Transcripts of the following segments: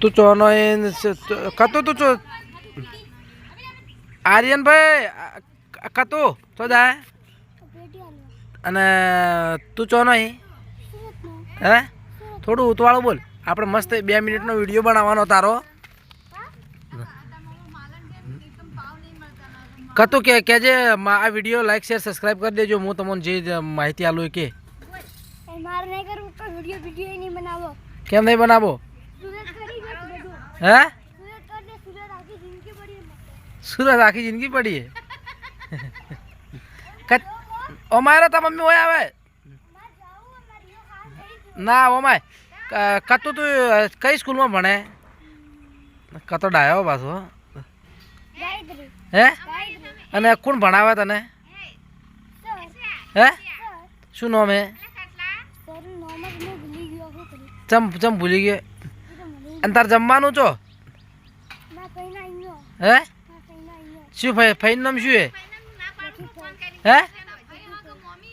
તું ચોનો એ કતો તું ચો આર્યન ભાઈ કતો તો જાય અને તું ચોનો હે થોડું ઉતવાળું બોલ આપણે મસ્ત 2 મિનિટનો વિડીયો બનાવવાનો તારો કતો કેજે આ વિડીયો લાઈક શેર સબસ્ક્રાઇબ કરી દેજો હું તમને જે માહિતી આલું કે મારે નહીં કરવું તો વિડીયો નહીં બનાવો કેમ નહીં બનાવો હે सूरज आखी जिंदगी पड़ी है ओमाय ता मम्मी होया आवे ना ओमाय कतो तू कई स्कूल में भणे कतो डायो पाछो हे अने कोण भणावे तने हे શું નામ હે ચમ ભૂલી ગયો અને તાર જમવાનું છો હે શું ફઈન નામ શું હે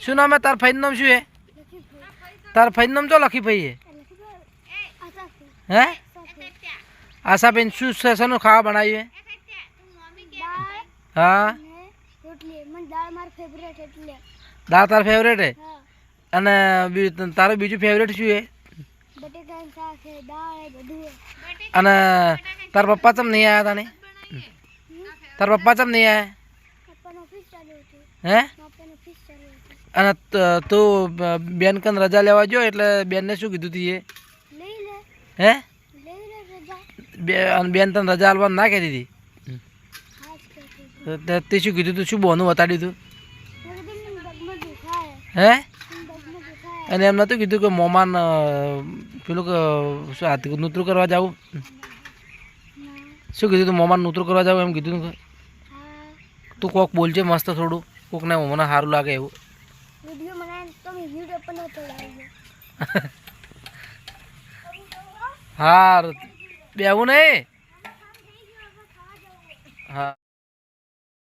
શું નામ હે તાર ફઈન નામ શું હે તાર ફઈન નામ જો લખી ફઈ હે આશાબેન શું શાનું ખાવા બનાવ્યું હા દાળ તાર ફેવરેટ હે અને તારું બીજું ફેવરેટ શું હે અને તાર પપ્પા ચમ નહીં આવ્યા તને તાર પપ્પા ચમ નહીં આવ્યા હે અને તું બેન કન રજા લેવા જો એટલે બેનને શું કીધું તું હે બેન તને રજા આલવાનું ના કહેતી હતી તે શું કીધું તું શું બોનું બતાડ્યું તું હે અને એમ નહોતું કીધું કે મોમાન પેલું શું હાથ નૂતરું કરવા જાવું શું કીધું તું મોમાન નૂતરું કરવા જાવ એમ કીધું તું કોક બોલજે મસ્ત થોડું કોકને મને સારું લાગે એવું હા બેવું નહીં